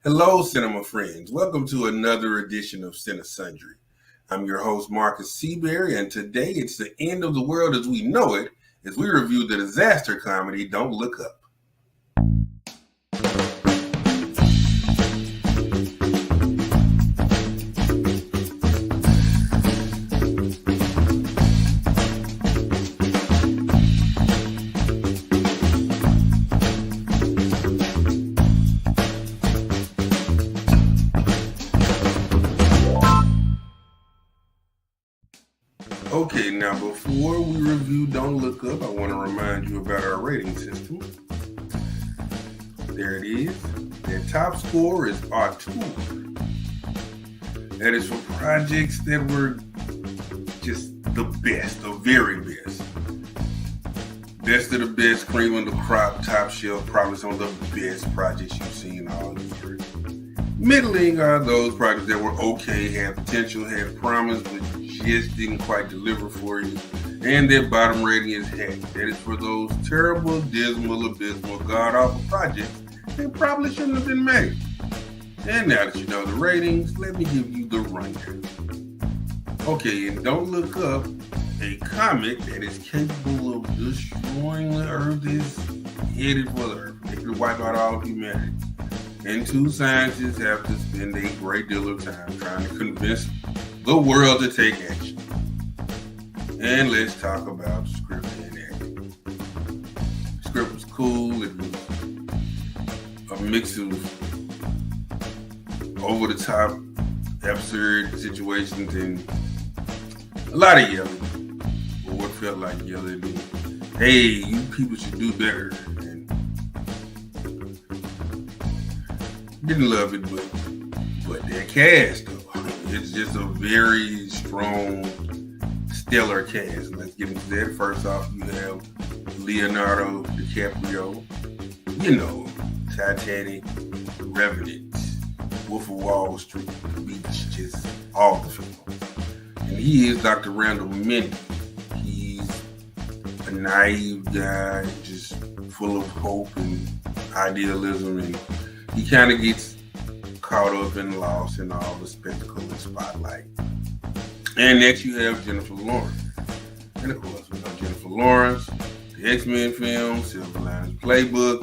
Hello, cinema friends. Welcome to another edition of Cinesundry. I'm your host, Markus Seaberry, and today it's the end of the world as we know it as we review the disaster comedy Don't Look Up. Okay, now before we review Don't Look Up, I want to remind you about our rating system. There it is. The top score is auteur. That is for projects that were just the best, the very best. Best of the best, cream of the crop, top shelf, probably some of the best projects you've seen all year. Middling are those projects that were okay, had potential, had promise, but just didn't quite deliver for you. And their bottom rating is heck. That is for those terrible, dismal, abysmal, god-awful projects that probably shouldn't have been made. And now that you know the ratings, let me give you the rundown. Okay, and Don't Look Up, a comet that is capable of destroying the Earth is headed for the Earth. It could wipe out all of humanity. And two scientists have to spend a great deal of time trying to convince the world to take action. And let's talk about script and acting. The script was cool. It was a mix of over-the-top, absurd situations and a lot of yelling, or what felt like yelling. Hey, you people should do better. And didn't love it, but that cast though, it's just a very strong, stellar cast. Let's get into that. First off, you have Leonardo DiCaprio, Titanic, Revenant, Wolf of Wall Street, The Beach, just all the films. And he is Dr. Randall Mindy. He's a naive guy, just full of hope and idealism, and he kind of gets caught up and lost in all the spectacle and spotlight. And next you have Jennifer Lawrence. And of course, we know Jennifer Lawrence, the X-Men film, Silver Linings Playbook,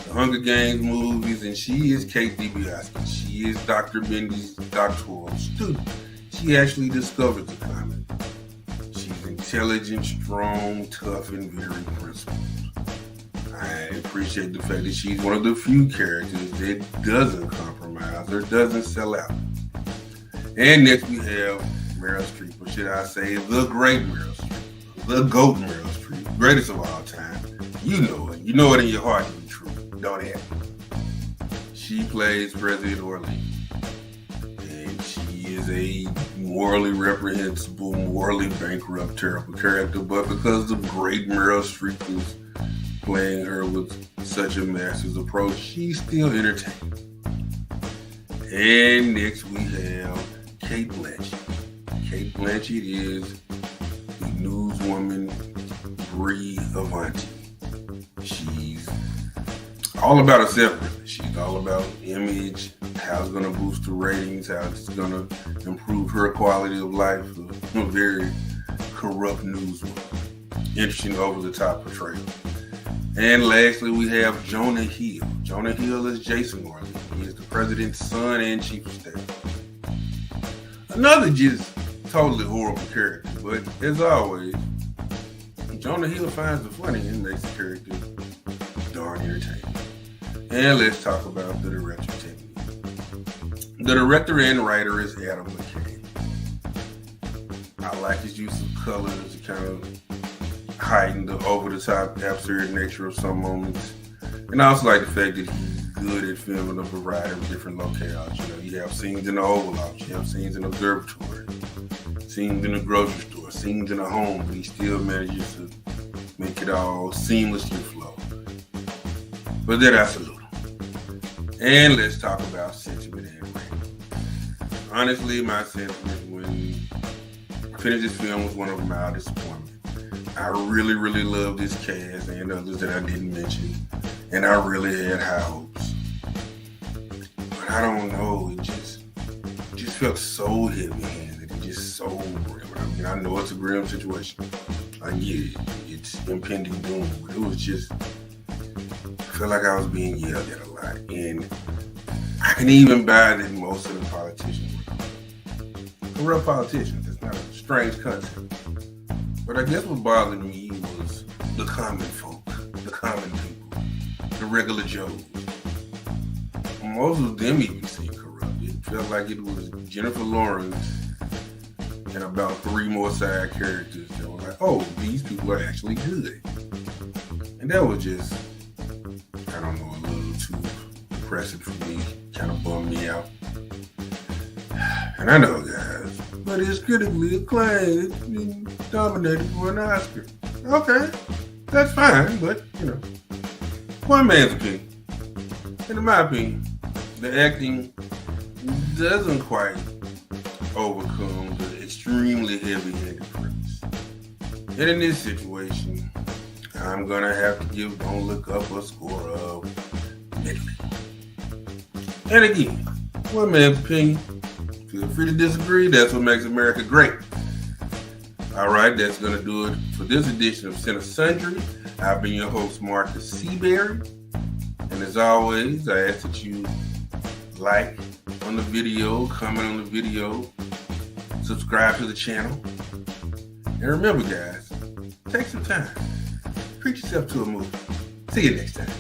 the Hunger Games movies, and she is Kate DiBiase. She is Dr. Mindy's doctoral student. She actually discovered the comet. She's intelligent, strong, tough, and very principled. I appreciate the fact that she's one of the few characters that doesn't compromise or doesn't sell out. And next we have Meryl Streep, or should I say the great Meryl Streep, the GOAT Meryl Streep, greatest of all time. You know it. You know it in your heart to be true. Don't have it. She plays President Orleans. And she is a morally reprehensible, morally bankrupt, terrible character. But because the great Meryl Streep is playing her with such a master's approach, she's still entertaining. And next we have Cate Blanchett. Cate Blanchett is the newswoman Brie Avanti. She's all about herself. She's all about image, how it's going to boost the ratings, how it's going to improve her quality of life. A very corrupt newswoman. Interesting over-the-top portrayal. And lastly, we have Jonah Hill. Jonah Hill is Jason Orleans. He is the president's son and chief of staff. Another just totally horrible character, but as always, Jonah Hill finds the funny and makes the character darn entertaining. And let's talk about the director technique. The director and writer is Adam McKay. I like his use of colors to kind of heighten the over-the-top, absurd nature of some moments. And I also like the fact that he's good at filming a variety of different locales. You have scenes in the Oval Office, you have scenes in the observatory, scenes in the grocery store, scenes in a home, but he still manages to make it all seamlessly flow. But then I salute him. And let's talk about sentiment and rating. Honestly, my sentiment when I finished this film was one of mild disappointment. I really, really love this cast and others that I didn't mention, and I really had high hopes. But I don't know, it just felt so heavy-handed and just so grim. I mean, I know it's a grim situation. I get it. It's impending doom, but it was just, I felt like I was being yelled at a lot. And I can even buy that most of the politicians were corrupt politicians. It's not a strange concept. But I guess what bothered me was the common folk, the common people, the regular Joes. Most of them even seemed corrupt. It felt like it was Jennifer Lawrence and about 3 more side characters that were like, oh, these people are actually good. And that was just, I don't know, a little too depressing for me. Kind of bummed me out. And I know, guys, but it's critically acclaimed. It's been nominated for an Oscar. Okay, that's fine, but, you know, one man's opinion. And in my opinion, the acting doesn't quite overcome the extremely heavy-handed premise. And in this situation, I'm gonna have to give Don't Look Up a score of middling. And again, one man's opinion. Feel free to disagree. That's what makes America great. All right, that's gonna do it for this edition of Cinesundry. I've been your host, Markus Seaberry. And as always, I ask that you like on the video, comment on the video, subscribe to the channel. And remember, guys, take some time. Treat yourself to a movie. See you next time.